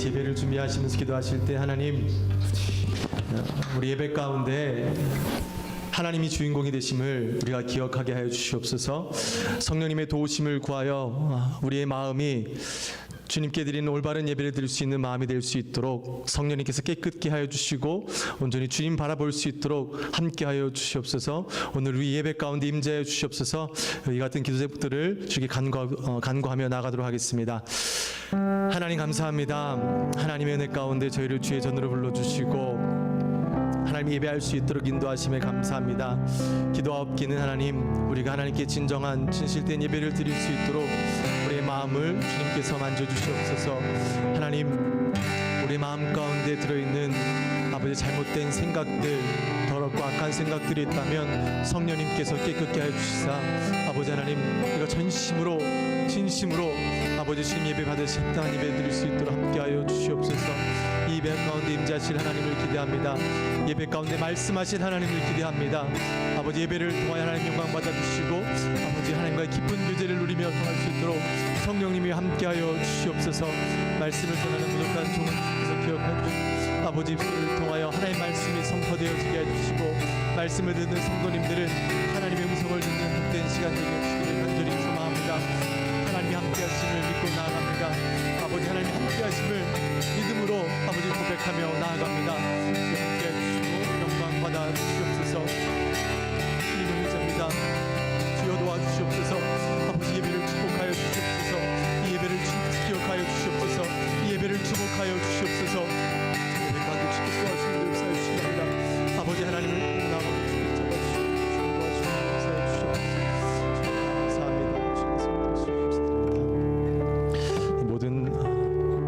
예배를 준비하시면서 기도하실 때 하나님, 우리 예배 가운데 하나님이 주인공이 되심을 우리가 기억하게 하여 주시옵소서. 성령님의 도우심을 구하여 우리의 마음이 주님께 드리는 올바른 예배를 드릴 수 있는 마음이 될 수 있도록 성령님께서 깨끗게 하여 주시고 온전히 주님 바라볼 수 있도록 함께 하여 주시옵소서. 오늘 우리 예배 가운데 임재하여 주시옵소서. 이 같은 기도 제목들을 주께 간구하며 나가도록 하겠습니다. 하나님 감사합니다. 하나님의 은혜 가운데 저희를 주의 전으로 불러주시고 하나님 예배할 수 있도록 인도하심에 감사합니다. 기도하옵기는 하나님, 우리가 하나님께 진정한 진실된 예배를 드릴 수 있도록 우리의 마음을 주님께서 만져주시옵소서. 하나님, 우리 마음 가운데 들어있는 아버지 잘못된 생각들, 더럽고 악한 생각들이 있다면 성령님께서 깨끗게 하여 주시사 아버지 하나님, 우리가 전심으로 진심으로 아버지 주님 예배 받으실 합당한 예배 드릴 수 있도록 함께하여 주시옵소서. 이 예배 가운데 임재하실 하나님을 기대합니다. 예배 가운데 말씀하실 하나님을 기대합니다. 아버지 예배를 통하여 하나님 영광 받아주시고 아버지 하나님과의 깊은 교제를 누리며 통할 수 있도록 성령님이 함께하여 주시옵소서. 말씀을 전하는 부족한 종은 주께서 기억하여 주시고 아버지 입술을 통하여 하나님의 말씀이 선포되어지게 해주시고 말씀을 듣는 성도님들은 하나님의 음성을 듣는 복된 시간 되게 해주시기를 간절히 소망합니다. 하나님이 함께하심을 믿고 나아갑니다. 아버지 하나님 함께하심을 믿음으로 아버지 고백하며 나아갑니다. 함께해 주시고 영광 받아 주시옵소서. 주님을 의지합니다. 주여 도와주시옵소서. 아버지 예배를 축복하여 주시옵소서. 이 예배를 기억하여 주시옵소서. 이 예배를 주목하여 주시옵소서. 예배 가득 주시고 도와주시고 역사해 주시기 바랍니다. 아버지 하나님을 나아가고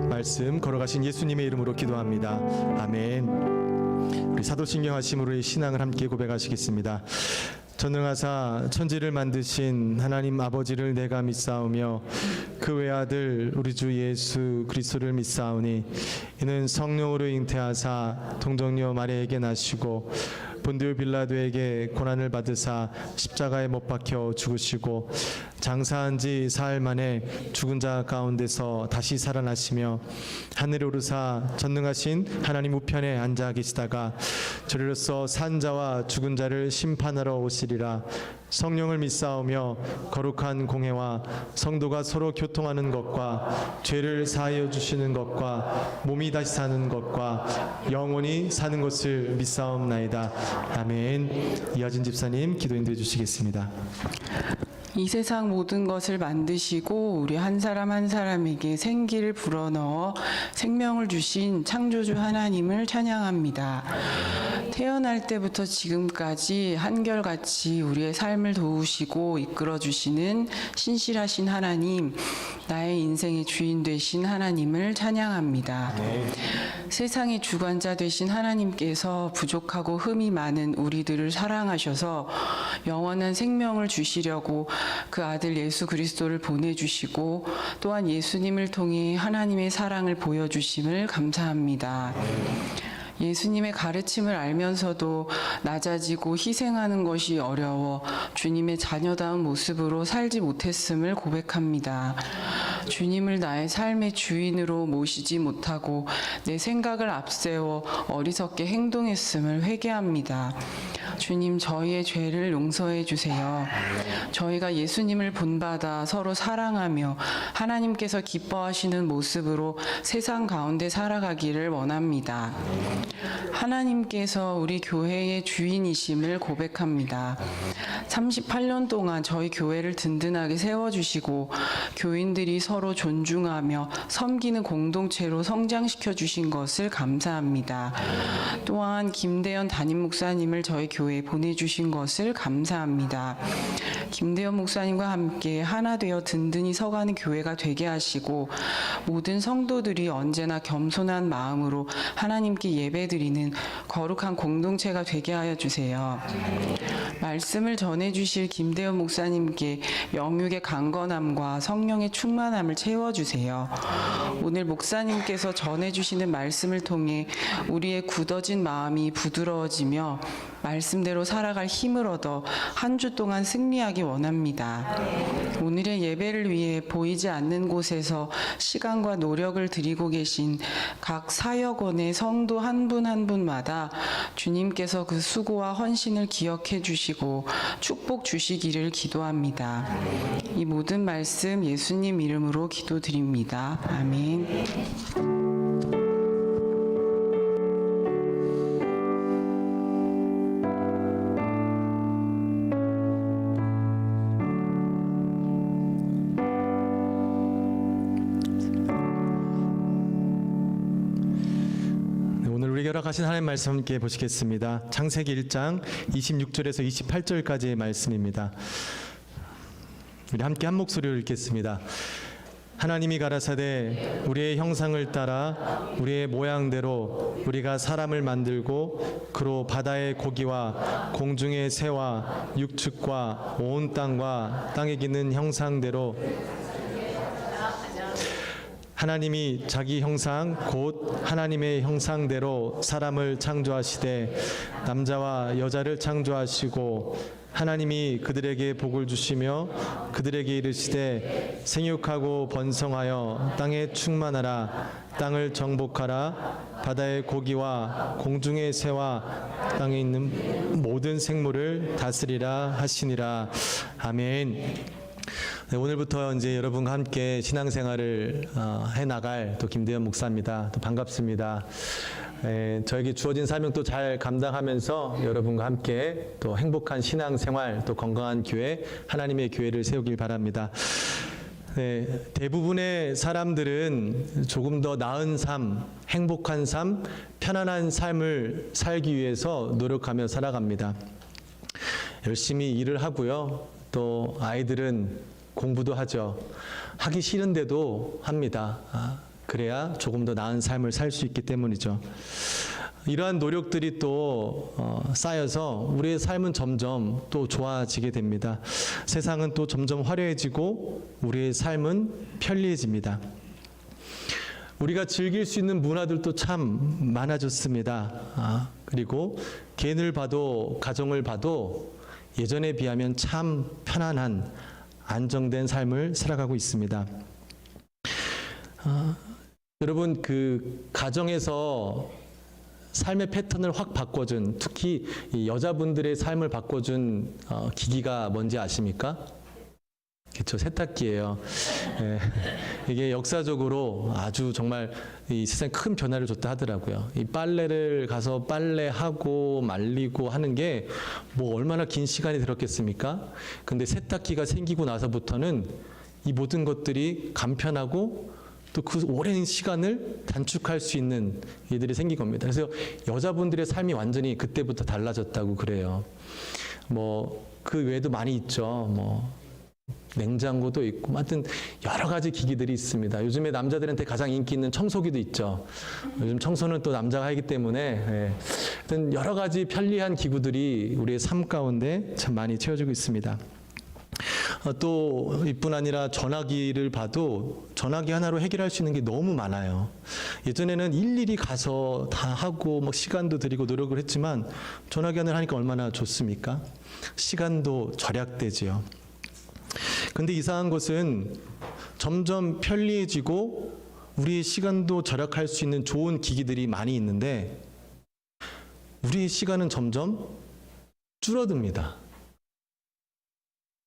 말씀 걸어가신 예수님의 이름으로 기도합니다. 아멘. 우리 사도신경 하심으로의 신앙을 함께 고백하시겠습니다. 전능하사 천지를 만드신 하나님 아버지를 내가 믿사오며 그 외아들 우리 주 예수 그리스도를 믿사오니 이는 성령으로 잉태하사 동정녀 마리아에게 나시고 본디오 빌라도에게 고난을 받으사 십자가에 못 박혀 죽으시고 장사한 지 사흘 만에 죽은 자 가운데서 다시 살아나시며 하늘에 오르사 전능하신 하나님 우편에 앉아 계시다가 저리로서 산 자와 죽은 자를 심판하러 오시리라. 성령을 믿사오며 거룩한 공회와 성도가 서로 교통하는 것과 죄를 사하여 주시는 것과 몸이 다시 사는 것과 영원히 사는 것을 믿사옵나이다. 아멘. 이하진 집사님 기도 인도해 주시겠습니다. 이 세상 모든 것을 만드시고 우리 한 사람 한 사람에게 생기를 불어넣어 생명을 주신 창조주 하나님을 찬양합니다. 태어날 때부터 지금까지 한결같이 우리의 삶을 도우시고 이끌어주시는 신실하신 하나님, 나의 인생의 주인 되신 하나님을 찬양합니다. 세상의 주관자 되신 하나님께서 부족하고 흠이 많은 우리들을 사랑하셔서 영원한 생명을 주시려고 그 아들 예수 그리스도를 보내주시고 또한 예수님을 통해 하나님의 사랑을 보여주심을 감사합니다. 예수님의 가르침을 알면서도 낮아지고 희생하는 것이 어려워 주님의 자녀다운 모습으로 살지 못했음을 고백합니다. 주님을 나의 삶의 주인으로 모시지 못하고 내 생각을 앞세워 어리석게 행동했음을 회개합니다. 주님, 저희의 죄를 용서해 주세요. 저희가 예수님을 본받아 서로 사랑하며 하나님께서 기뻐하시는 모습으로 세상 가운데 살아가기를 원합니다. 하나님께서 우리 교회의 주인이심을 고백합니다. 38년 동안 저희 교회를 든든하게 세워주시고 교인들이 서로 존중하며 섬기는 공동체로 성장시켜 주신 것을 감사합니다. 또한 김대현 담임 목사님을 저희 교회에 보내주신 것을 감사합니다. 김대현 목사님과 함께 하나 되어 든든히 서가는 교회가 되게 하시고 모든 성도들이 언제나 겸손한 마음으로 하나님께 예배드리는 거룩한 공동체가 되게 하여 주세요. 말씀을 전해주실 김대현 목사님께 영육의 강건함과 성령의 충만함을 채워주세요. 오늘 목사님께서 전해주시는 말씀을 통해 우리의 굳어진 마음이 부드러워지며 말씀대로 살아갈 힘을 얻어 한 주 동안 승리하기 원합니다. 오늘의 예배를 위해 보이지 않는 곳에서 시간과 노력을 들이고 계신 각 사역원의 성도 한 분 한 분마다 주님께서 그 수고와 헌신을 기억해 주시고 축복 주시기를 기도합니다. 이 모든 말씀 예수님 이름으로 기도드립니다. 아멘. 오늘 우리에게 허락하신 하나님 말씀 함께 보시겠습니다. 창세기 1장 26절에서 28절까지의 말씀입니다. 우리 함께 한 목소리로 읽겠습니다. 하나님이 가라사대 우리의 형상을 따라 우리의 모양대로 우리가 사람을 만들고 그로 바다의 고기와 공중의 새와 육축과 온 땅과 땅에 기는 형상대로 하나님이 자기 형상 곧 하나님의 형상대로 사람을 창조하시되 남자와 여자를 창조하시고 하나님이 그들에게 복을 주시며 그들에게 이르시되 생육하고 번성하여 땅에 충만하라 땅을 정복하라 바다의 고기와 공중의 새와 땅에 있는 모든 생물을 다스리라 하시니라. 아멘. 네, 오늘부터 이제 여러분과 함께 신앙생활을 해나갈 또 김대현 목사입니다. 또 반갑습니다. 저에게 주어진 사명 또 잘 감당하면서 여러분과 함께 또 행복한 신앙생활 또 건강한 교회 하나님의 교회를 세우길 바랍니다. 네, 대부분의 사람들은 조금 더 나은 삶, 행복한 삶, 편안한 삶을 살기 위해서 노력하며 살아갑니다. 열심히 일을 하고요. 또 아이들은 공부도 하죠. 하기 싫은데도 합니다. 그래야 조금 더 나은 삶을 살 수 있기 때문이죠. 이러한 노력들이 또 쌓여서 우리의 삶은 점점 또 좋아지게 됩니다. 세상은 또 점점 화려해지고 우리의 삶은 편리해집니다. 우리가 즐길 수 있는 문화들도 참 많아졌습니다. 그리고 개인을 봐도 가정을 봐도 예전에 비하면 참 편안한 안정된 삶을 살아가고 있습니다. 여러분 그 가정에서 삶의 패턴을 확 바꿔준 특히 이 여자분들의 삶을 바꿔준 기기가 뭔지 아십니까? 그렇죠, 세탁기예요. 예, 이게 역사적으로 아주 정말 이 세상에 큰 변화를 줬다 하더라고요. 이 빨래를 가서 빨래하고 말리고 하는 게 뭐 얼마나 긴 시간이 들었겠습니까? 근데 세탁기가 생기고 나서부터는 이 모든 것들이 간편하고 또 그 오랜 시간을 단축할 수 있는 일들이 생긴 겁니다. 그래서 여자분들의 삶이 완전히 그때부터 달라졌다고 그래요. 뭐 그 외에도 많이 있죠. 뭐 냉장고도 있고, 하여튼 여러 가지 기기들이 있습니다. 요즘에 남자들한테 가장 인기 있는 청소기도 있죠. 요즘 청소는 또 남자가 하기 때문에 하여튼 여러 가지 편리한 기구들이 우리의 삶 가운데 참 많이 채워지고 있습니다. 또 이뿐 아니라 전화기를 봐도 전화기 하나로 해결할 수 있는 게 너무 많아요. 예전에는 일일이 가서 다 하고 뭐 시간도 들이고 노력을 했지만 전화기 하나를 하니까 얼마나 좋습니까? 시간도 절약되지요. 근데 이상한 것은 점점 편리해지고 우리의 시간도 절약할 수 있는 좋은 기기들이 많이 있는데 우리의 시간은 점점 줄어듭니다.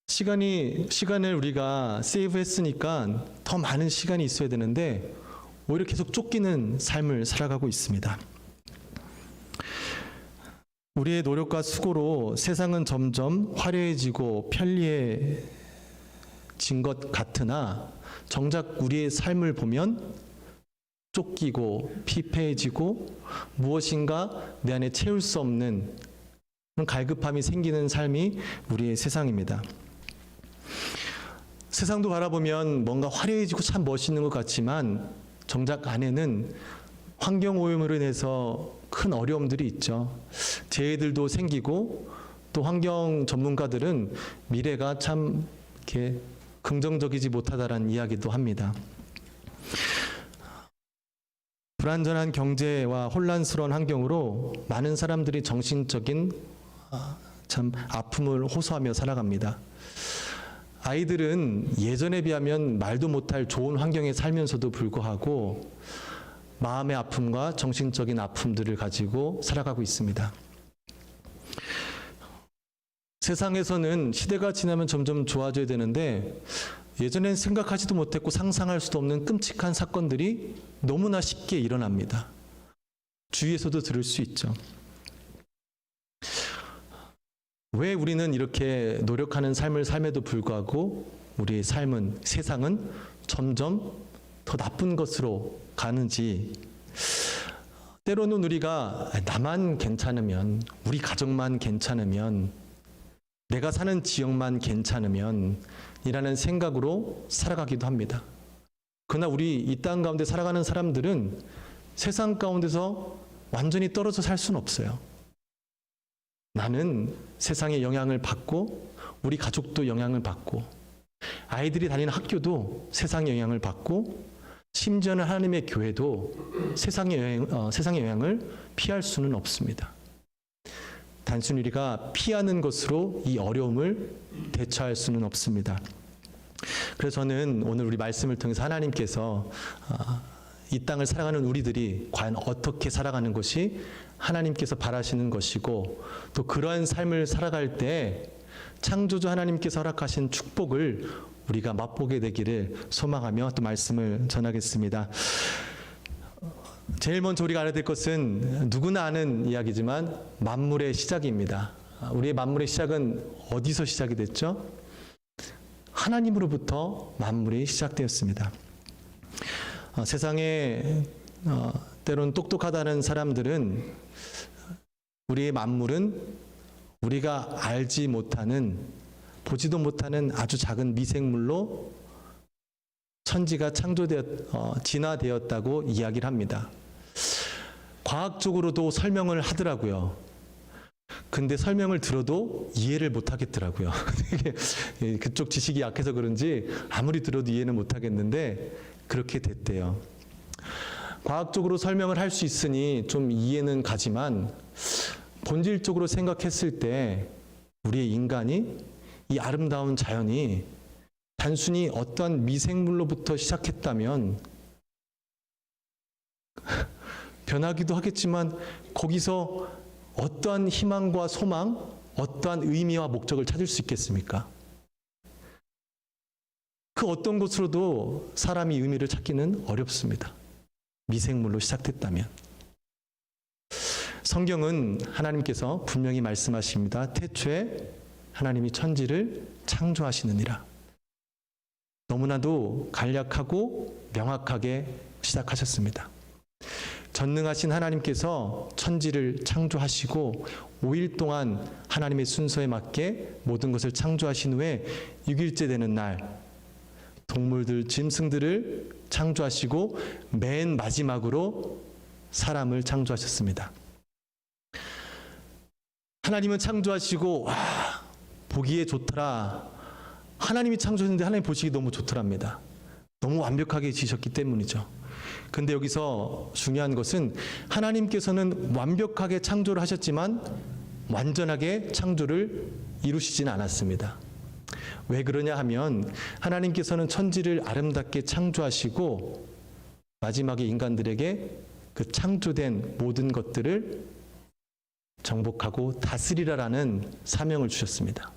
시간을 우리가 세이브했으니까 더 많은 시간이 있어야 되는데 오히려 계속 쫓기는 삶을 살아가고 있습니다. 우리의 노력과 수고로 세상은 점점 화려해지고 편리해진 것 같으나 정작 우리의 삶을 보면 쫓기고 피폐해지고 무엇인가 내 안에 채울 수 없는 그런 갈급함이 생기는 삶이 우리의 세상입니다. 세상도 바라보면 뭔가 화려해지고 참 멋있는 것 같지만 정작 안에는 환경오염으로 인해서 큰 어려움들이 있죠. 재해들도 생기고 또 환경 전문가들은 미래가 참 이렇게 긍정적이지 못하다라는 이야기도 합니다. 불안전한 경제와 혼란스러운 환경으로 많은 사람들이 정신적인 참 아픔을 호소하며 살아갑니다. 아이들은 예전에 비하면 말도 못할 좋은 환경에 살면서도 불구하고 마음의 아픔과 정신적인 아픔들을 가지고 살아가고 있습니다. 세상에서는 시대가 지나면 점점 좋아져야 되는데 예전엔 생각하지도 못했고 상상할 수도 없는 끔찍한 사건들이 너무나 쉽게 일어납니다. 주위에서도 들을 수 있죠. 왜 우리는 이렇게 노력하는 삶을 삶에도 불구하고 우리의 삶은, 세상은 점점 더 나쁜 것으로 가는지, 때로는 우리가 나만 괜찮으면, 우리 가족만 괜찮으면, 내가 사는 지역만 괜찮으면 이라는 생각으로 살아가기도 합니다. 그러나 우리 이 땅 가운데 살아가는 사람들은 세상 가운데서 완전히 떨어져 살 수는 없어요. 나는 세상의 영향을 받고 우리 가족도 영향을 받고 아이들이 다니는 학교도 세상의 영향을 받고 심지어는 하나님의 교회도 세상의 영향을 피할 수는 없습니다. 단순히 우리가 피하는 것으로 이 어려움을 대처할 수는 없습니다. 그래서 저는 오늘 우리 말씀을 통해서 하나님께서 이 땅을 살아가는 우리들이 과연 어떻게 살아가는 것이 하나님께서 바라시는 것이고 또 그러한 삶을 살아갈 때 창조주 하나님께서 허락하신 축복을 우리가 맛보게 되기를 소망하며 또 말씀을 전하겠습니다. 제일 먼저 우리가 알아야 될 것은 누구나 아는 이야기지만 만물의 시작입니다. 우리의 만물의 시작은 어디서 시작이 됐죠? 하나님으로부터 만물이 시작되었습니다. 세상에 때로는 똑똑하다는 사람들은 우리의 만물은 우리가 알지 못하는, 보지도 못하는 아주 작은 미생물로 천지가 진화되었다고 이야기를 합니다. 과학적으로도 설명을 하더라고요. 근데 설명을 들어도 이해를 못 하겠더라고요. 그쪽 지식이 약해서 그런지 아무리 들어도 이해는 못 하겠는데 그렇게 됐대요. 과학적으로 설명을 할 수 있으니 좀 이해는 가지만 본질적으로 생각했을 때 우리의 인간이, 이 아름다운 자연이 단순히 어떠한 미생물로부터 시작했다면 변하기도 하겠지만 거기서 어떠한 희망과 소망, 어떠한 의미와 목적을 찾을 수 있겠습니까? 그 어떤 것으로도 사람이 의미를 찾기는 어렵습니다. 미생물로 시작됐다면. 성경은 하나님께서 분명히 말씀하십니다. 태초에 하나님이 천지를 창조하시느니라. 너무나도 간략하고 명확하게 시작하셨습니다. 전능하신 하나님께서 천지를 창조하시고 5일 동안 하나님의 순서에 맞게 모든 것을 창조하신 후에 6일째 되는 날 동물들, 짐승들을 창조하시고 맨 마지막으로 사람을 창조하셨습니다. 하나님은 창조하시고 보기에 좋더라. 하나님이 창조했는데 하나님 보시기 너무 좋더랍니다. 너무 완벽하게 지으셨기 때문이죠. 근데 여기서 중요한 것은 하나님께서는 완벽하게 창조를 하셨지만 완전하게 창조를 이루시지는 않았습니다. 왜 그러냐 하면 하나님께서는 천지를 아름답게 창조하시고 마지막에 인간들에게 그 창조된 모든 것들을 정복하고 다스리라라는 사명을 주셨습니다.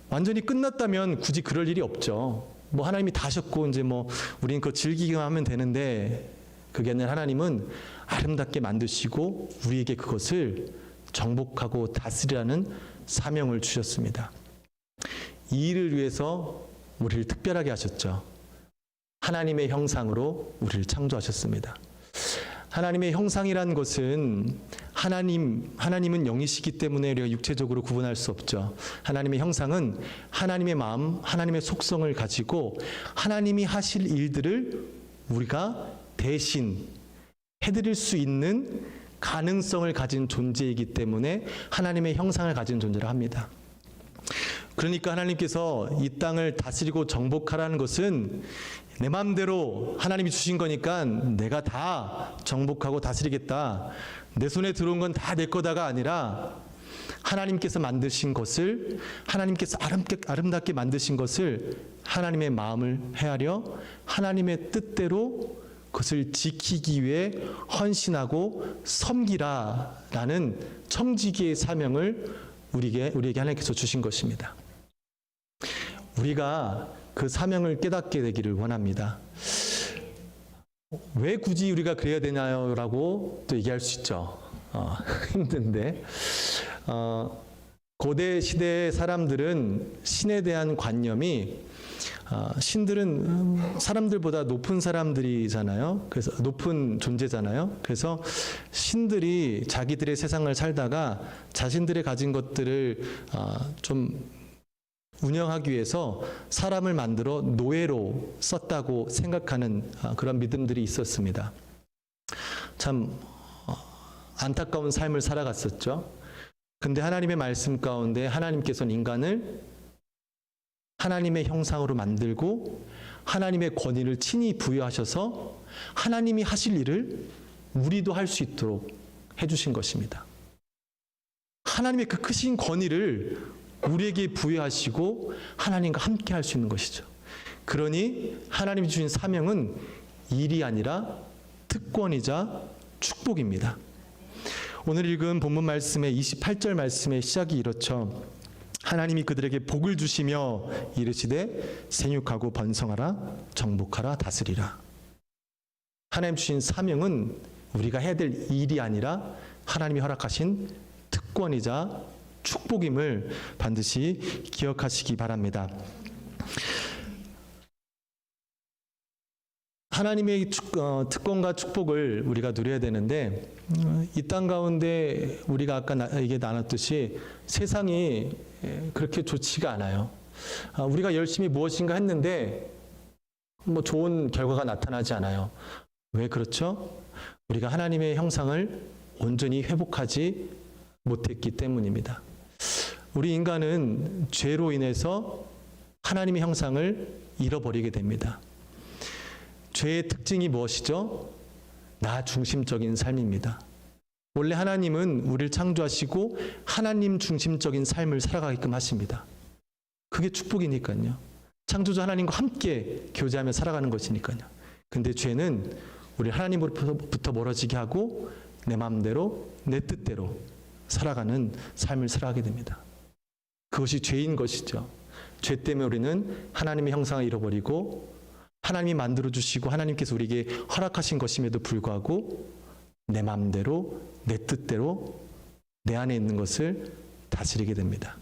완전히 끝났다면 굳이 그럴 일이 없죠. 하나님이 다 하셨고 이제 우리는 그거 즐기기만 하면 되는데 그게 아니라 하나님은 아름답게 만드시고 우리에게 그것을 정복하고 다스리라는 사명을 주셨습니다. 이 일을 위해서 우리를 특별하게 하셨죠. 하나님의 형상으로 우리를 창조하셨습니다. 하나님의 형상이란 것은 하나님은 영이시기 때문에 우리가 육체적으로 구분할 수 없죠. 하나님의 형상은 하나님의 마음, 하나님의 속성을 가지고 하나님이 하실 일들을 우리가 대신 해드릴 수 있는 가능성을 가진 존재이기 때문에 하나님의 형상을 가진 존재라 합니다. 그러니까 하나님께서 이 땅을 다스리고 정복하라는 것은 내 마음대로 하나님이 주신 거니까 내가 다 정복하고 다스리겠다. 내 손에 들어온 건 다 내 거다가 아니라 하나님께서 만드신 것을, 하나님께서 아름답게 만드신 것을 하나님의 마음을 헤아려 하나님의 뜻대로 그것을 지키기 위해 헌신하고 섬기라라는 청지기의 사명을 우리에게 하나님께서 주신 것입니다. 우리가 그 사명을 깨닫게 되기를 원합니다. 왜 굳이 우리가 그래야 되나요? 라고 또 얘기할 수 있죠. 힘든데. 고대 시대의 사람들은 신에 대한 관념이 신들은 사람들보다 높은 사람들이잖아요. 그래서 높은 존재잖아요. 그래서 신들이 자기들의 세상을 살다가 자신들의 가진 것들을 좀 운영하기 위해서 사람을 만들어 노예로 썼다고 생각하는 그런 믿음들이 있었습니다. 참 안타까운 삶을 살아갔었죠. 근데 하나님의 말씀 가운데 하나님께서는 인간을 하나님의 형상으로 만들고 하나님의 권위를 친히 부여하셔서 하나님이 하실 일을 우리도 할 수 있도록 해주신 것입니다. 하나님의 그 크신 권위를 우리에게 부여하시고 하나님과 함께 할 수 있는 것이죠. 그러니 하나님이 주신 사명은 일이 아니라 특권이자 축복입니다. 오늘 읽은 본문 말씀의 28절 말씀의 시작이 이렇죠. 하나님이 그들에게 복을 주시며 이르시되 생육하고 번성하라 정복하라 다스리라. 하나님 주신 사명은 우리가 해야 될 일이 아니라 하나님이 허락하신 특권이자 축복임을 반드시 기억하시기 바랍니다. 하나님의 특권과 축복을 우리가 누려야 되는데 이 땅 가운데 우리가 아까 얘기 나눴듯이 세상이 그렇게 좋지가 않아요. 우리가 열심히 무엇인가 했는데 뭐 좋은 결과가 나타나지 않아요. 왜 그렇죠? 우리가 하나님의 형상을 온전히 회복하지 못했기 때문입니다. 우리 인간은 죄로 인해서 하나님의 형상을 잃어버리게 됩니다. 죄의 특징이 무엇이죠? 나 중심적인 삶입니다. 원래 하나님은 우리를 창조하시고 하나님 중심적인 삶을 살아가게끔 하십니다. 그게 축복이니까요. 창조주 하나님과 함께 교제하며 살아가는 것이니까요. 근데 죄는 우리 하나님으로부터 멀어지게 하고 내 마음대로 내 뜻대로 살아가는 삶을 살아가게 됩니다. 그것이 죄인 것이죠. 죄 때문에 우리는 하나님의 형상을 잃어버리고 하나님이 만들어주시고 하나님께서 우리에게 허락하신 것임에도 불구하고 내 마음대로 내 뜻대로 내 안에 있는 것을 다스리게 됩니다.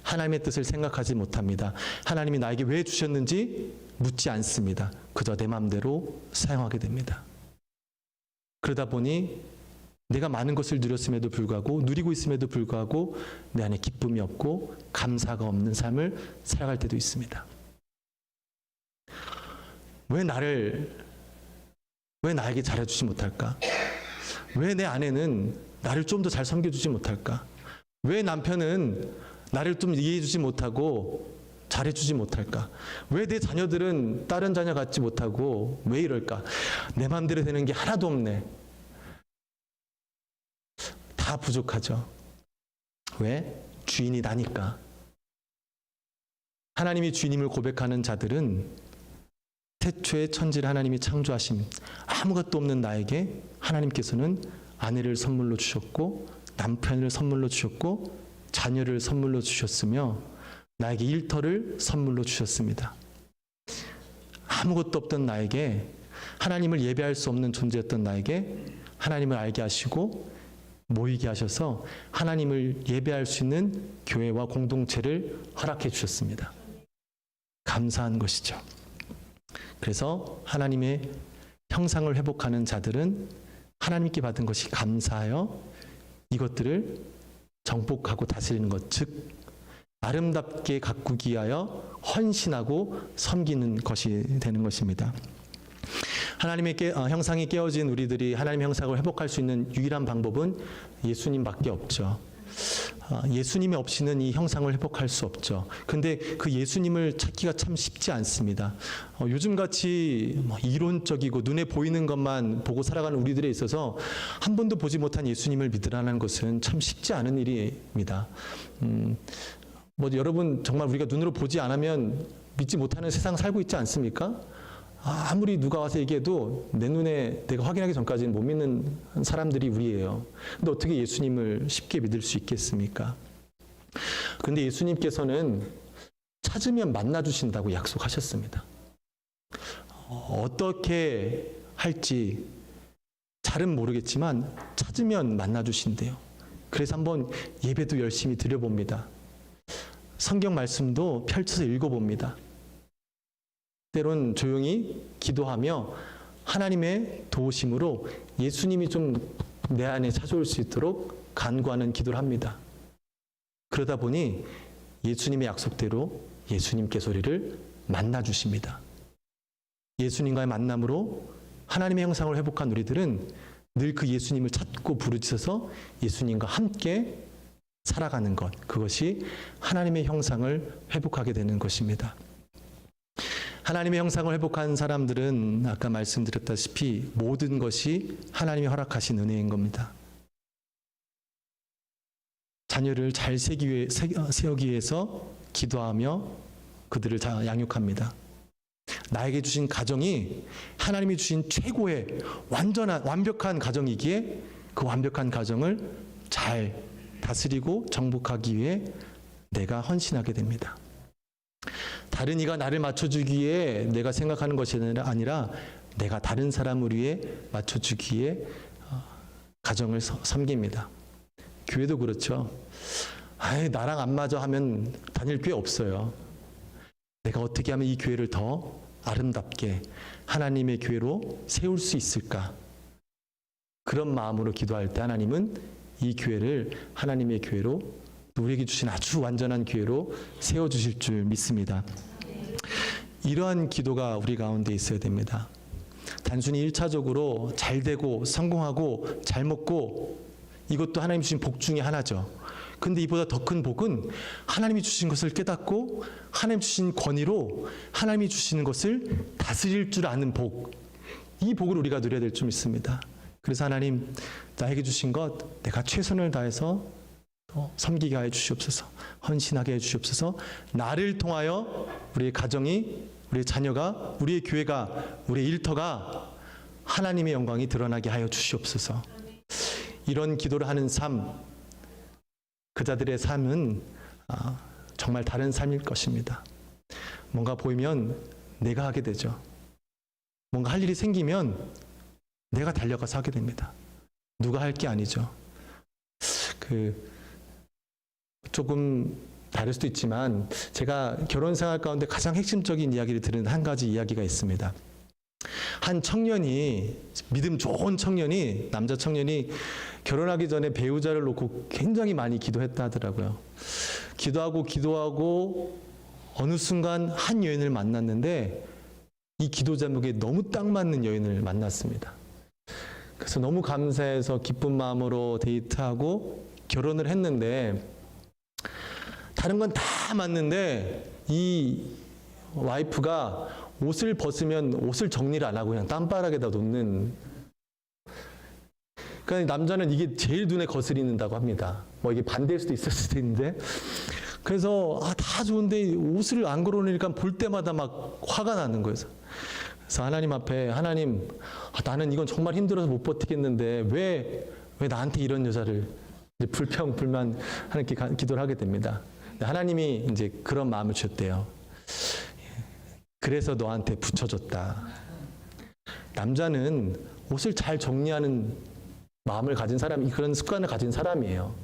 하나님의 뜻을 생각하지 못합니다. 하나님이 나에게 왜 주셨는지 묻지 않습니다. 그저 내 마음대로 사용하게 됩니다. 그러다 보니 내가 많은 것을 누리고 있음에도 불구하고 내 안에 기쁨이 없고 감사가 없는 삶을 살아갈 때도 있습니다. 왜 나에게 잘해주지 못할까? 왜 내 아내는 나를 좀 더 잘 섬겨주지 못할까? 왜 남편은 나를 좀 이해해주지 못하고 잘해주지 못할까? 왜 내 자녀들은 다른 자녀 같지 못하고 왜 이럴까? 내 마음대로 되는 게 하나도 없네. 다 부족하죠. 왜? 주인이 나니까. 하나님이 주인임을 고백하는 자들은 태초에 천지를 하나님이 창조하신 아무것도 없는 나에게 하나님께서는 아내를 선물로 주셨고 남편을 선물로 주셨고 자녀를 선물로 주셨으며 나에게 일터를 선물로 주셨습니다. 아무것도 없던 나에게 하나님을 예배할 수 없는 존재였던 나에게 하나님을 알게 하시고 모이게 하셔서 하나님을 예배할 수 있는 교회와 공동체를 허락해 주셨습니다. 감사한 것이죠. 그래서 하나님의 형상을 회복하는 자들은 하나님께 받은 것이 감사하여 이것들을 정복하고 다스리는 것, 즉 아름답게 가꾸기 위하여 헌신하고 섬기는 것이 되는 것입니다. 하나님의 형상이 깨어진 우리들이 하나님의 형상을 회복할 수 있는 유일한 방법은 예수님밖에 없죠. 예수님이 없이는 이 형상을 회복할 수 없죠. 근데 그 예수님을 찾기가 참 쉽지 않습니다. 요즘같이 이론적이고 눈에 보이는 것만 보고 살아가는 우리들에 있어서 한 번도 보지 못한 예수님을 믿으라는 것은 참 쉽지 않은 일입니다. 여러분 정말 우리가 눈으로 보지 않으면 믿지 못하는 세상 살고 있지 않습니까? 아무리 누가 와서 얘기해도 내 눈에 내가 확인하기 전까지는 못 믿는 사람들이 우리예요. 근데 어떻게 예수님을 쉽게 믿을 수 있겠습니까? 근데 예수님께서는 찾으면 만나주신다고 약속하셨습니다. 어떻게 할지 잘은 모르겠지만 찾으면 만나주신대요. 그래서 한번 예배도 열심히 드려봅니다. 성경 말씀도 펼쳐서 읽어봅니다. 때론 조용히 기도하며 하나님의 도우심으로 예수님이 좀 내 안에 찾아올 수 있도록 간구하는 기도를 합니다. 그러다 보니 예수님의 약속대로 예수님께서 우리를 만나주십니다. 예수님과의 만남으로 하나님의 형상을 회복한 우리들은 늘 그 예수님을 찾고 부르짖어서 예수님과 함께 살아가는 것, 그것이 하나님의 형상을 회복하게 되는 것입니다. 하나님의 형상을 회복한 사람들은 아까 말씀드렸다시피 모든 것이 하나님이 허락하신 은혜인 겁니다. 자녀를 잘 세우기 위해서 기도하며 그들을 양육합니다. 나에게 주신 가정이 하나님이 주신 최고의 완벽한 가정이기에 그 완벽한 가정을 잘 다스리고 정복하기 위해 내가 헌신하게 됩니다. 다른 이가 나를 맞춰주기에 내가 생각하는 것이 아니라 내가 다른 사람을 위해 맞춰주기에 가정을 섬깁니다. 교회도 그렇죠. 나랑 안 맞아 하면 다닐 교회 없어요. 내가 어떻게 하면 이 교회를 더 아름답게 하나님의 교회로 세울 수 있을까? 그런 마음으로 기도할 때 하나님은 이 교회를 하나님의 교회로 우리에게 주신 아주 완전한 교회로 세워주실 줄 믿습니다. 이러한 기도가 우리 가운데 있어야 됩니다. 단순히 1차적으로 잘 되고 성공하고 잘 먹고 이것도 하나님 주신 복 중에 하나죠. 근데 이보다 더 큰 복은 하나님이 주신 것을 깨닫고 하나님 주신 권위로 하나님이 주시는 것을 다스릴 줄 아는 복, 이 복을 우리가 누려야 될 줄 믿습니다. 그래서 하나님, 나에게 주신 것 내가 최선을 다해서 섬기게 해 주시옵소서, 헌신하게 해 주시옵소서. 나를 통하여 우리의 가정이, 우리의 자녀가, 우리의 교회가, 우리의 일터가 하나님의 영광이 드러나게 하여 주시옵소서. 이런 기도를 하는 삶, 그 자들의 삶은 정말 다른 삶일 것입니다. 뭔가 보이면 내가 하게 되죠. 뭔가 할 일이 생기면 내가 달려가서 하게 됩니다. 누가 할 게 아니죠. 조금 다를 수도 있지만 제가 결혼 생활 가운데 가장 핵심적인 이야기를 들은 한 가지 이야기가 있습니다. 한 청년이, 믿음 좋은 청년이, 남자 청년이 결혼하기 전에 배우자를 놓고 굉장히 많이 기도했다 하더라고요. 기도하고 어느 순간 한 여인을 만났는데 이 기도 제목에 너무 딱 맞는 여인을 만났습니다. 그래서 너무 감사해서 기쁜 마음으로 데이트하고 결혼을 했는데 다른 건 다 맞는데 이 와이프가 옷을 벗으면 옷을 정리를 안 하고 그냥 땀바닥에다 놓는, 그러니까 남자는 이게 제일 눈에 거슬린다고 합니다. 이게 반대일 수도 있을 수도 있는데, 그래서 다 좋은데 옷을 안 걸어놓으니까 볼 때마다 막 화가 나는 거예요. 그래서 하나님 앞에, 하나님, 나는 이건 정말 힘들어서 못 버티겠는데 왜 나한테 이런 여자를, 이제 불평불만 하나님께 기도를 하게 됩니다. 하나님이 이제 그런 마음을 주셨대요. 그래서 너한테 붙여줬다. 남자는 옷을 잘 정리하는 마음을 가진 사람이, 그런 습관을 가진 사람이에요.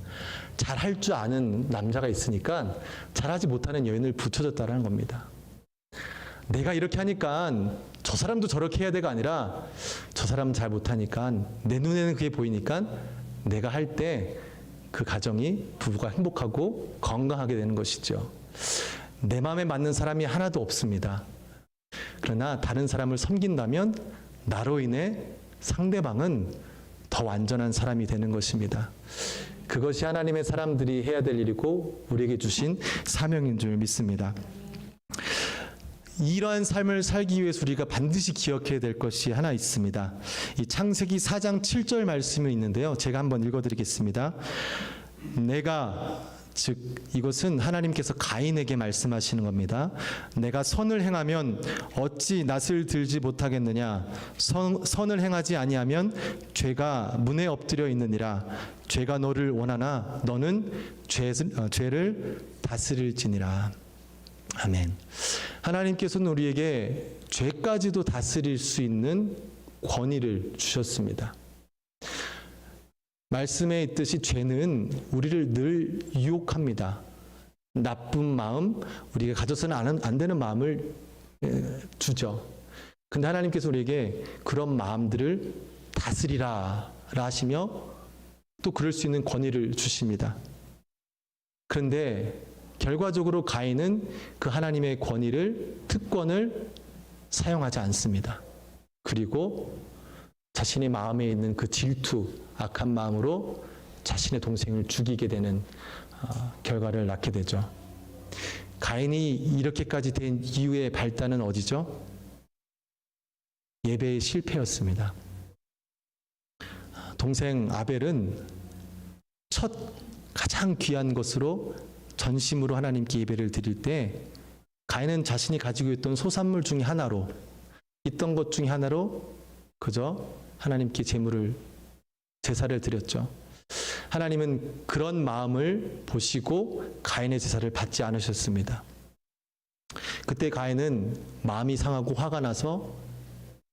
잘할 줄 아는 남자가 있으니까 잘하지 못하는 여인을 붙여줬다라는 겁니다. 내가 이렇게 하니까 저 사람도 저렇게 해야 돼가 아니라 저 사람은 잘 못하니까 내 눈에는 그게 보이니까 내가 할 때 그 가정이, 부부가 행복하고 건강하게 되는 것이죠. 내 마음에 맞는 사람이 하나도 없습니다. 그러나 다른 사람을 섬긴다면 나로 인해 상대방은 더 완전한 사람이 되는 것입니다. 그것이 하나님의 사람들이 해야 될 일이고 우리에게 주신 사명인 줄 믿습니다. 이러한 삶을 살기 위해서 우리가 반드시 기억해야 될 것이 하나 있습니다. 이 창세기 4장 7절 말씀이 있는데요. 제가 한번 읽어드리겠습니다. 내가, 즉 이것은 하나님께서 가인에게 말씀하시는 겁니다. 내가 선을 행하면 어찌 낫을 들지 못하겠느냐. 선을 행하지 아니하면 죄가 문에 엎드려 있느니라. 죄가 너를 원하나 너는 죄를 다스릴지니라. 아멘. 하나님께서는 우리에게 죄까지도 다스릴 수 있는 권위를 주셨습니다. 말씀에 있듯이 죄는 우리를 늘 유혹합니다. 나쁜 마음, 우리가 가져서는 안 되는 마음을 주죠. 근데 하나님께서 우리에게 그런 마음들을 다스리라 하시며 또 그럴 수 있는 권위를 주십니다. 그런데 결과적으로 가인은 그 하나님의 특권을 사용하지 않습니다. 그리고 자신의 마음에 있는 그 질투, 악한 마음으로 자신의 동생을 죽이게 되는 결과를 낳게 되죠. 가인이 이렇게까지 된 이유의 발단은 어디죠? 예배의 실패였습니다. 동생 아벨은 가장 귀한 것으로 전심으로 하나님께 예배를 드릴 때 가인은 자신이 가지고 있던 소산물 중에 하나로 있던 것 중에 하나로 그저 하나님께 제사를 드렸죠. 하나님은 그런 마음을 보시고 가인의 제사를 받지 않으셨습니다. 그때 가인은 마음이 상하고 화가 나서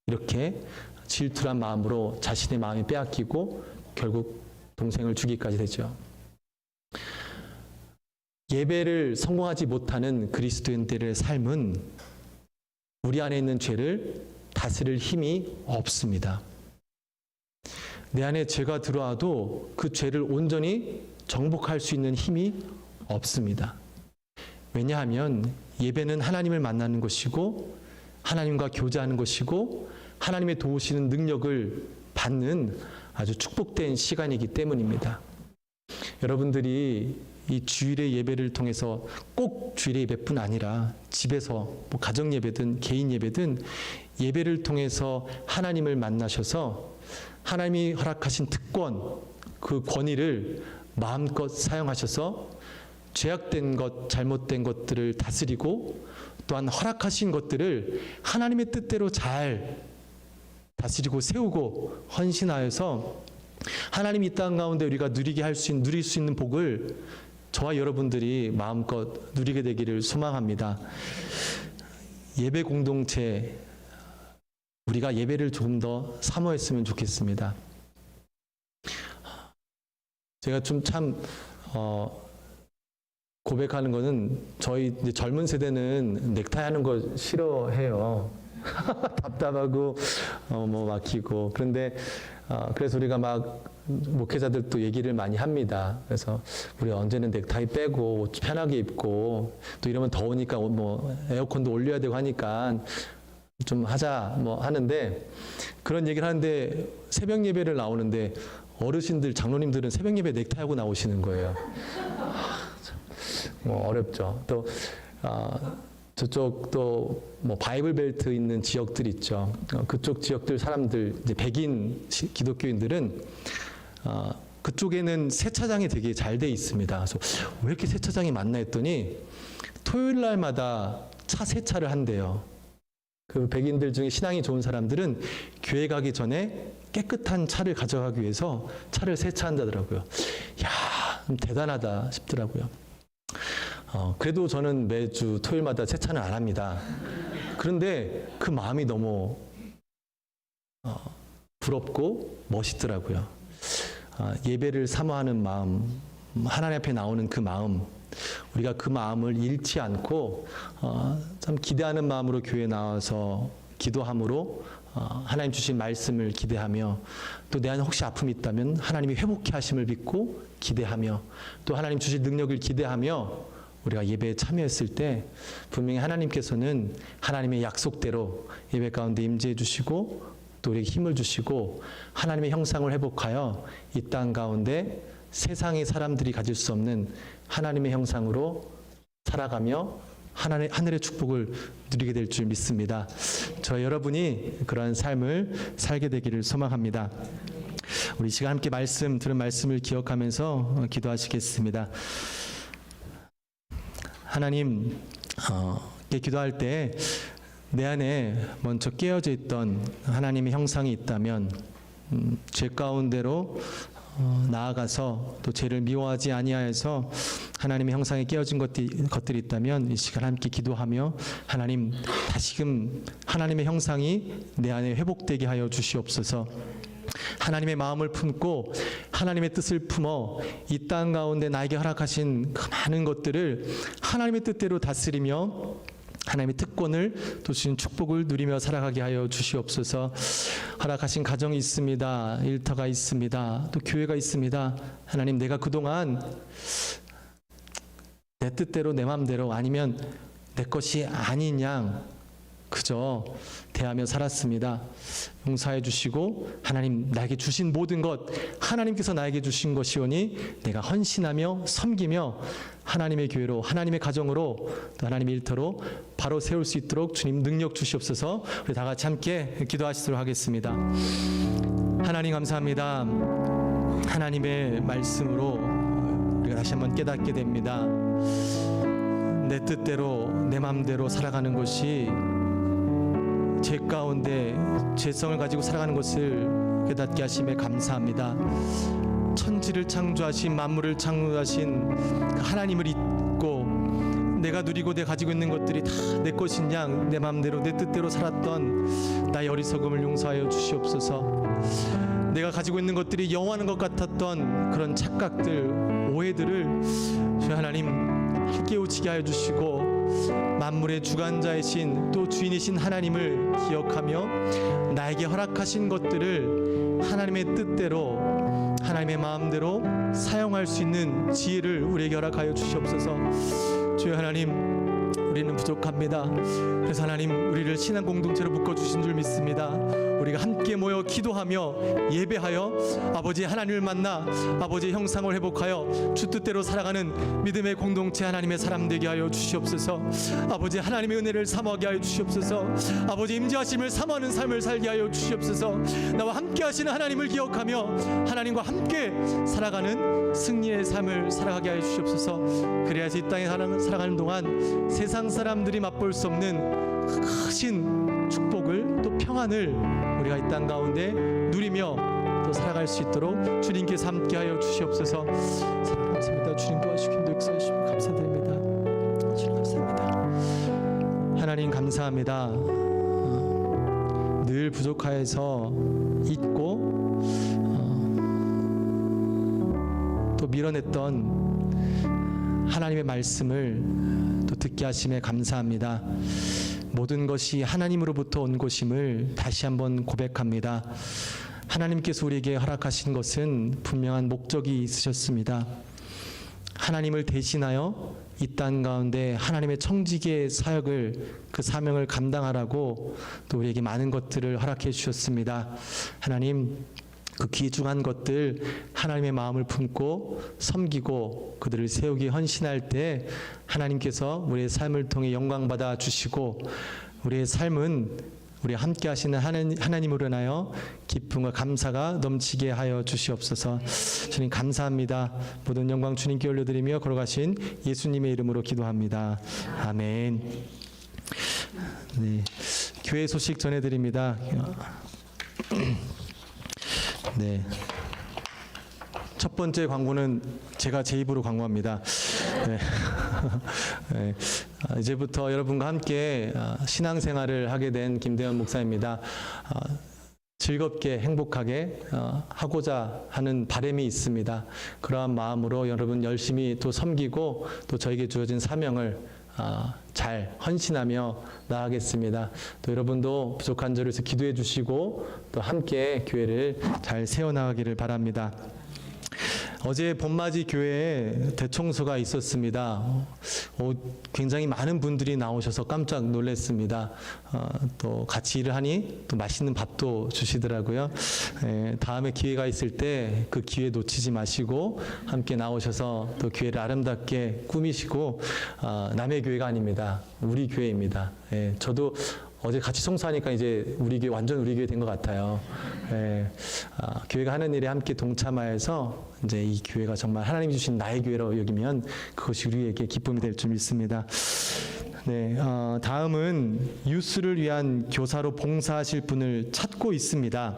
이렇게 질투란 마음으로 자신의 마음이 빼앗기고 결국 동생을 죽이기까지 되죠. 예배를 성공하지 못하는 그리스도인들의 삶은 우리 안에 있는 죄를 다스릴 힘이 없습니다. 내 안에 죄가 들어와도 그 죄를 온전히 정복할 수 있는 힘이 없습니다. 왜냐하면 예배는 하나님을 만나는 것이고 하나님과 교제하는 것이고 하나님의 도우시는 능력을 받는 아주 축복된 시간이기 때문입니다. 여러분들이 이 주일의 예배를 통해서 꼭 주일의 예배뿐 아니라 집에서 가정 예배든 개인 예배든 예배를 통해서 하나님을 만나셔서 하나님이 허락하신 특권, 그 권위를 마음껏 사용하셔서 죄악된 것, 잘못된 것들을 다스리고 또한 허락하신 것들을 하나님의 뜻대로 잘 다스리고 세우고 헌신하여서 하나님이 이 땅 가운데 우리가 누릴 수 있는 복을 저와 여러분들이 마음껏 누리게 되기를 소망합니다. 예배 공동체, 우리가 예배를 조금 더 사모했으면 좋겠습니다. 제가 좀 고백하는 거는 저희 이제 젊은 세대는 넥타이 하는 거 싫어해요. 답답하고 막히고. 그런데 그래서 우리가 목회자들도 얘기를 많이 합니다. 그래서 우리 언제는 넥타이 빼고 옷 편하게 입고 또 이러면 더우니까 에어컨도 올려야 되고 하니까 좀 하자 하는데, 그런 얘기를 하는데 새벽 예배를 나오는데 어르신들, 장로님들은 새벽 예배 넥타이 하고 나오시는 거예요. 어렵죠. 또 저쪽도 바이블 벨트 있는 지역들 있죠. 그쪽 지역들 사람들, 이제 백인 기독교인들은 그쪽에는 세차장이 되게 잘 돼 있습니다. 그래서 왜 이렇게 세차장이 많나 했더니 토요일 날마다 차 세차를 한대요. 그 백인들 중에 신앙이 좋은 사람들은 교회 가기 전에 깨끗한 차를 가져가기 위해서 차를 세차한다더라고요. 이야, 대단하다 싶더라고요. 그래도 저는 매주 토요일마다 세차는 안 합니다. 그런데 그 마음이 너무 부럽고 멋있더라고요. 예배를 사모하는 마음, 하나님 앞에 나오는 그 마음, 우리가 그 마음을 잃지 않고 참 기대하는 마음으로 교회에 나와서 기도함으로 하나님 주신 말씀을 기대하며, 또 내 안에 혹시 아픔이 있다면 하나님이 회복케 하심을 믿고 기대하며, 또 하나님 주실 능력을 기대하며 우리가 예배에 참여했을 때 분명히 하나님께서는 하나님의 약속대로 예배 가운데 임재해 주시고 또 우리에게 힘을 주시고 하나님의 형상을 회복하여 이 땅 가운데 세상의 사람들이 가질 수 없는 하나님의 형상으로 살아가며 하늘의 축복을 누리게 될 줄 믿습니다. 저 여러분이 그러한 삶을 살게 되기를 소망합니다. 우리 시간 함께 들은 말씀을 기억하면서 기도하시겠습니다. 하나님, 기도할 때 내 안에 먼저 깨어져 있던 하나님의 형상이 있다면 죄 가운데로 나아가서 또 죄를 미워하지 아니하여서 하나님의 형상에 깨어진 것들이 있다면 이 시간 함께 기도하며 하나님, 다시금 하나님의 형상이 내 안에 회복되게 하여 주시옵소서. 하나님의 마음을 품고 하나님의 뜻을 품어 이 땅 가운데 나에게 허락하신 그 많은 것들을 하나님의 뜻대로 다스리며 하나님의 특권을 또 주신 축복을 누리며 살아가게 하여 주시옵소서. 허락하신 가정이 있습니다. 일터가 있습니다. 또 교회가 있습니다. 하나님, 내가 그동안 내 뜻대로 내 마음대로 아니면 내 것이 아닌 양 그저 대하며 살았습니다. 용서해 주시고 하나님, 나에게 주신 모든 것 하나님께서 나에게 주신 것이오니 내가 헌신하며 섬기며 하나님의 교회로 하나님의 가정으로 또 하나님의 일터로 바로 세울 수 있도록 주님 능력 주시옵소서. 우리 다 같이 함께 기도하시도록 하겠습니다. 하나님 감사합니다. 하나님의 말씀으로 우리가 다시 한번 깨닫게 됩니다. 내 뜻대로 내 마음대로 살아가는 것이 죄 가운데 죄성을 가지고 살아가는 것을 깨닫게 하심에 감사합니다. 천지를 창조하신 만물을 창조하신 하나님을 잊고 내가 누리고 내가 가지고 있는 것들이 다 내 것인 양 내 마음대로 내 뜻대로 살았던 나의 어리석음을 용서하여 주시옵소서. 내가 가지고 있는 것들이 영원한 것 같았던 그런 착각들, 오해들을 주 하나님 깨우치게 하여 주시고 만물의 주관자이신 또 주인이신 하나님을 기억하며 나에게 허락하신 것들을 하나님의 뜻대로 하나님의 마음대로 사용할 수 있는 지혜를 우리에게 허락하여 주시옵소서. 주여 하나님, 우리는 부족합니다. 그래서 하나님, 우리를 신앙 공동체로 묶어주신 줄 믿습니다. 우리가 함께 모여 기도하며 예배하여 아버지 하나님을 만나 아버지의 형상을 회복하여 주 뜻대로 살아가는 믿음의 공동체 하나님의 사람 되게 하여 주시옵소서. 아버지 하나님의 은혜를 사모하게 하여 주시옵소서. 아버지 임재하심을 사모하는 삶을 살게 하여 주시옵소서. 나와 함께 하시는 하나님을 기억하며 하나님과 함께 살아가는 승리의 삶을 살아가게 하여 주시옵소서. 그래야지 이 땅에 살아가는 동안 세상 사람들이 맛볼 수 없는 크신 축복을 또 평안을 우리가 이 땅 가운데 누리며 또 살아갈 수 있도록 주님께서 함께하여 주시옵소서. 감사합니다. 주님 도와주시고 역사해 주시면 감사드립니다. 주님 감사합니다. 하나님 감사합니다. 늘 부족하여서 잊고 또 밀어냈던 하나님의 말씀을 또 듣게 하심에 감사합니다. 모든 것이 하나님으로부터 온 것임을 다시 한번 고백합니다. 하나님께서 우리에게 허락하신 것은 분명한 목적이 있으셨습니다. 하나님을 대신하여 이 땅 가운데 하나님의 청지기의 사역을 그 사명을 감당하라고 또 우리에게 많은 것들을 허락해 주셨습니다. 하나님, 그 귀중한 것들 하나님의 마음을 품고 섬기고 그들을 세우기 헌신할 때 하나님께서 우리의 삶을 통해 영광받아 주시고 우리의 삶은 우리 함께 하시는 하나님으로 인하여 기쁨과 감사가 넘치게 하여 주시옵소서. 주님 감사합니다. 모든 영광 주님께 올려드리며 걸어가신 예수님의 이름으로 기도합니다. 아멘. 네, 교회 소식 전해드립니다. 네. 첫 번째 광고는 제가 제 입으로 광고합니다. 네. 네. 이제부터 여러분과 함께 신앙생활을 하게 된 김대현 목사입니다. 즐겁게 행복하게 하고자 하는 바람이 있습니다. 그러한 마음으로 여러분 열심히 또 섬기고 또 저에게 주어진 사명을 잘 헌신하며 나아가겠습니다. 또 여러분도 부족한 저를 위해서 기도해 주시고 또 함께 교회를 잘 세워나가기를 바랍니다. 어제 봄맞이 교회에 대청소가 있었습니다. 굉장히 많은 분들이 나오셔서 깜짝 놀랐습니다. 또 같이 일을 하니 또 맛있는 밥도 주시더라고요. 다음에 기회가 있을 때 그 기회 놓치지 마시고 함께 나오셔서 또 교회를 아름답게 꾸미시고, 남의 교회가 아닙니다. 우리 교회입니다. 저도 어제 같이 청소하니까 이제 우리 교회, 완전 우리 교회 된 것 같아요. 교회가 하는 일에 함께 동참하여서 이제 이 교회가 정말 하나님이 주신 나의 교회로 여기면 그것이 우리에게 기쁨이 될 줄 믿습니다. 네, 다음은 유스를 위한 교사로 봉사하실 분을 찾고 있습니다.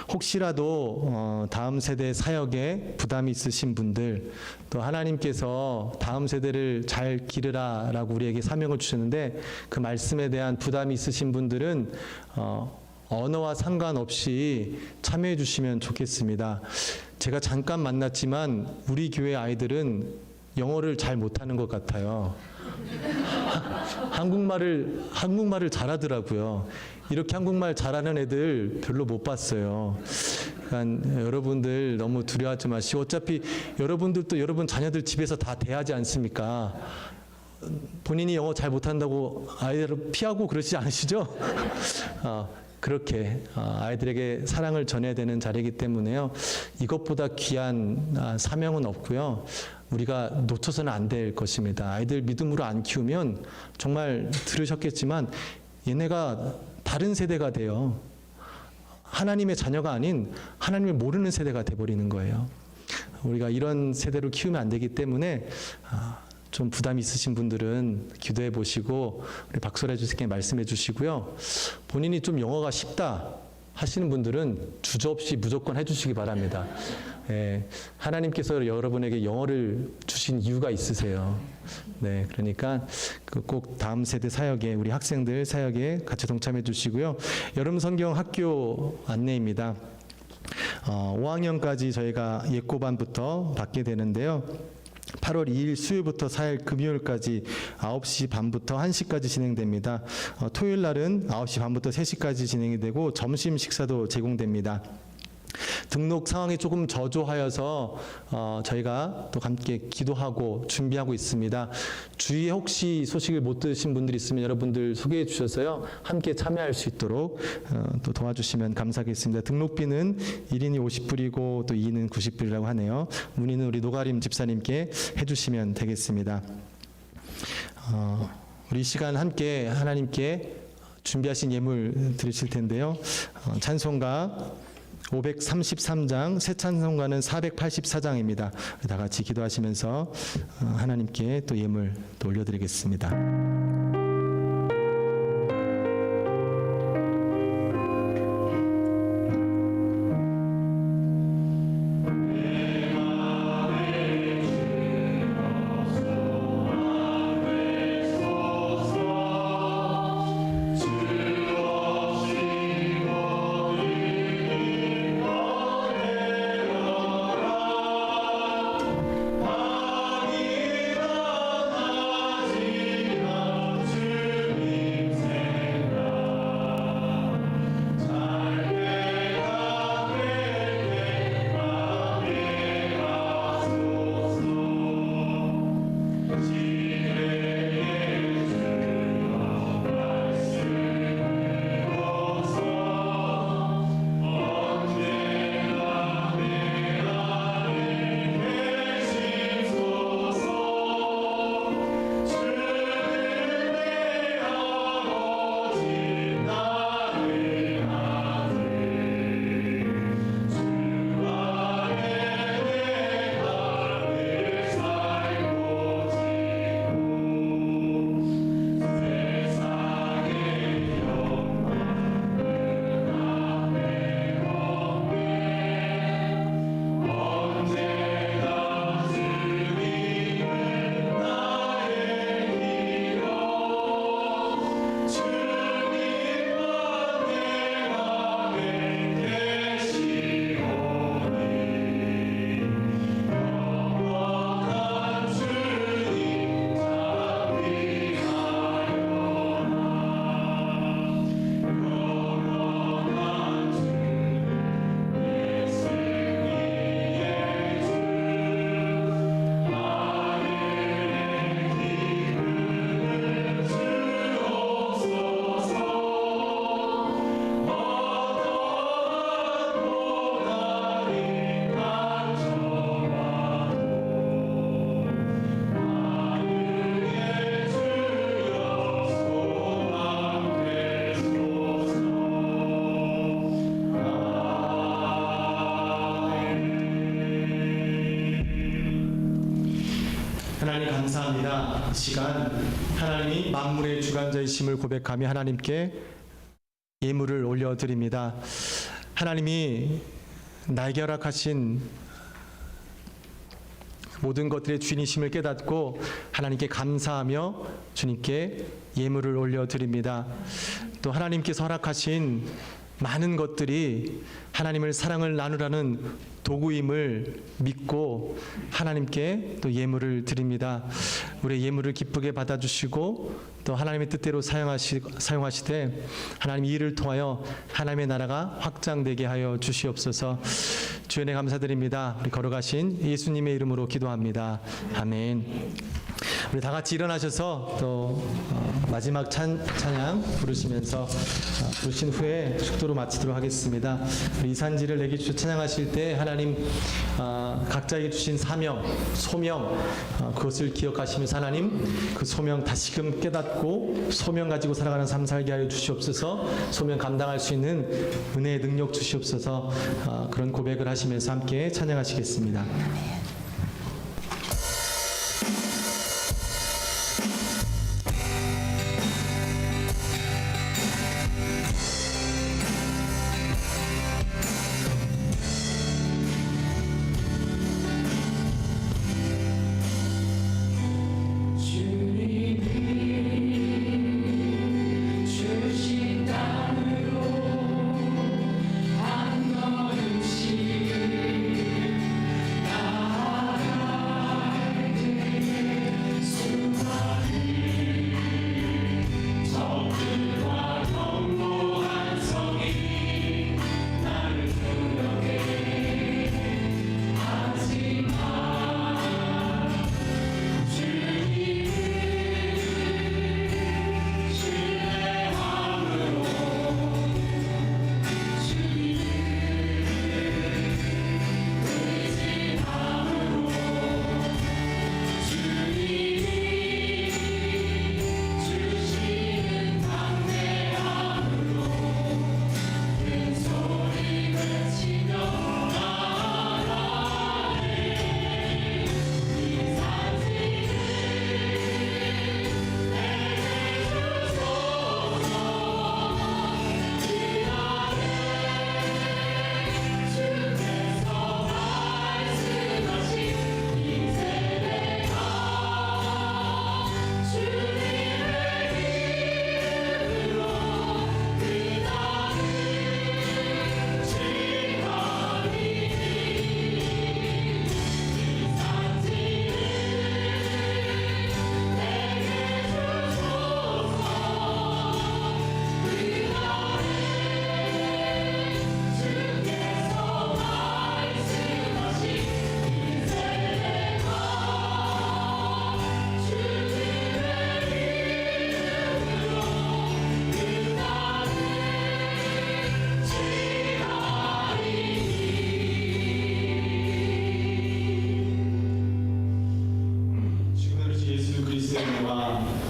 혹시라도 다음 세대 사역에 부담이 있으신 분들, 또 하나님께서 다음 세대를 잘 기르라라고 우리에게 사명을 주셨는데 그 말씀에 대한 부담이 있으신 분들은 언어와 상관없이 참여해 주시면 좋겠습니다. 제가 잠깐 만났지만 우리 교회 아이들은 영어를 잘 못하는 것 같아요. 한국말을 잘하더라고요. 이렇게 한국말 잘하는 애들 별로 못 봤어요. 그러니까 여러분들 너무 두려워하지 마시고, 어차피 여러분들도 여러분 자녀들 집에서 다 대하지 않습니까? 본인이 영어 잘 못한다고 아이들을 피하고 그러지 않으시죠? 그렇게 아이들에게 사랑을 전해야 되는 자리이기 때문에요. 이것보다 귀한 사명은 없고요. 우리가 놓쳐서는 안 될 것입니다. 아이들 믿음으로 안 키우면 정말 들으셨겠지만 얘네가 다른 세대가 돼요. 하나님의 자녀가 아닌 하나님을 모르는 세대가 돼버리는 거예요. 우리가 이런 세대로 키우면 안 되기 때문에 좀 부담이 있으신 분들은 기도해 보시고 우리 박소라 주님께 말씀해 주시고요. 본인이 좀 영어가 쉽다 하시는 분들은 주저없이 무조건 해주시기 바랍니다. 하나님께서 여러분에게 영어를 주신 이유가 있으세요. 네, 그러니까 꼭 다음 세대 사역에, 우리 학생들 사역에 같이 동참해 주시고요. 여름 성경 학교 안내입니다. 5학년까지 저희가 예고반부터 받게 되는데요. 8월 2일 수요일부터 4일 금요일까지 9시 반부터 1시까지 진행됩니다. 토요일 날은 9시 반부터 3시까지 진행이 되고 점심 식사도 제공됩니다. 등록 상황이 조금 저조하여서 저희가 또 함께 기도하고 준비하고 있습니다. 주위에 혹시 소식을 못 들으신 분들이 있으면 여러분들 소개해 주셔서요, 함께 참여할 수 있도록 또 도와주시면 감사하겠습니다. 등록비는 1인이 50불이고 또 2인은 90불이라고 하네요. 문의는 우리 노가림 집사님께 해주시면 되겠습니다. 우리 시간 함께 하나님께 준비하신 예물 드리실 텐데요. 찬송가 533장, 새 찬송가는 484장입니다. 다 같이 기도하시면서 하나님께 또 예물 또 올려드리겠습니다. 감사합니다. 이 시간 하나님이 만물의 주관자이심을 고백하며 하나님께 예물을 올려드립니다. 하나님이 나에게 허락하신 모든 것들의 주인이심을 깨닫고 하나님께 감사하며 주님께 예물을 올려드립니다. 또 하나님께서 허락하신 많은 것들이 하나님을 사랑을 나누라는 도구임을 믿고 하나님께 또 예물을 드립니다. 우리의 예물을 기쁘게 받아주시고 또 하나님의 뜻대로 사용하시되 하나님 이 일을 통하여 하나님의 나라가 확장되게 하여 주시옵소서. 주의 은혜 감사드립니다. 우리 걸어가신 예수님의 이름으로 기도합니다. 아멘. 우리 다 같이 일어나셔서 또 마지막 찬양 부르시면서 부르신 후에 축도로 마치도록 하겠습니다. 우리 이산지를 내게 주셔 찬양하실 때 하나님 각자에게 주신 사명, 소명 그것을 기억하시면서 하나님 그 소명 다시금 깨닫고 소명 가지고 살아가는 삶 살게 하여 주시옵소서. 소명 감당할 수 있는 은혜의 능력 주시옵소서. 그런 고백을 하시면서 함께 찬양하시겠습니다.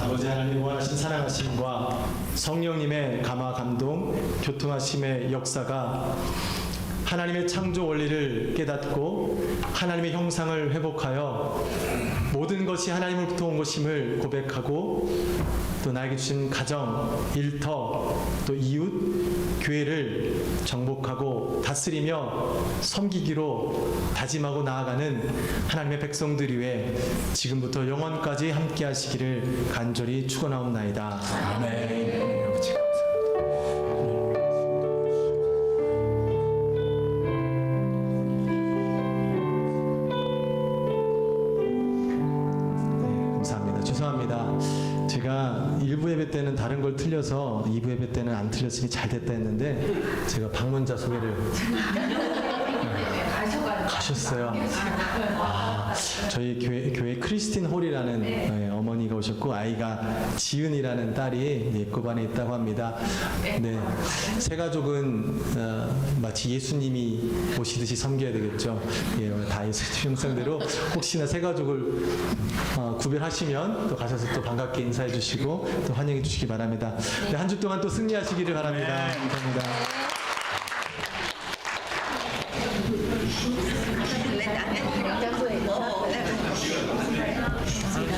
아버지 하나님 원하신 사랑하심과 성령님의 감화 감동 교통하심의 역사가 하나님의 창조 원리를 깨닫고 하나님의 형상을 회복하여 모든 것이 하나님으로부터 온 것임을 고백하고 또 나에게 주신 가정, 일터, 또 이웃, 교회를 정복하고 다스리며 섬기기로 다짐하고 나아가는 하나님의 백성들이 위해 지금부터 영원까지 함께 하시기를 간절히 축원하옵나이다. 아멘. 죄송합니다. 제가 1부 예배 때는 다른 걸 틀려서 2부 예배 때는 안 틀렸으니 잘 됐다 했는데 제가 방문자 소개를 가셨어요. 저희 교회 크리스틴 홀이라는 어머니가 오셨고 아이가 지은이라는 딸이 예고반에 있다고 합니다. 네, 새 가족은 마치 예수님이 오시듯이 섬겨야 되겠죠. 예, 오늘 다 예수님 형상대로 혹시나 새 가족을 구별하시면 또 가셔서 또 반갑게 인사해 주시고 또 환영해 주시기 바랍니다. 네, 한 주 동안 또 승리하시기를 바랍니다. 감사합니다.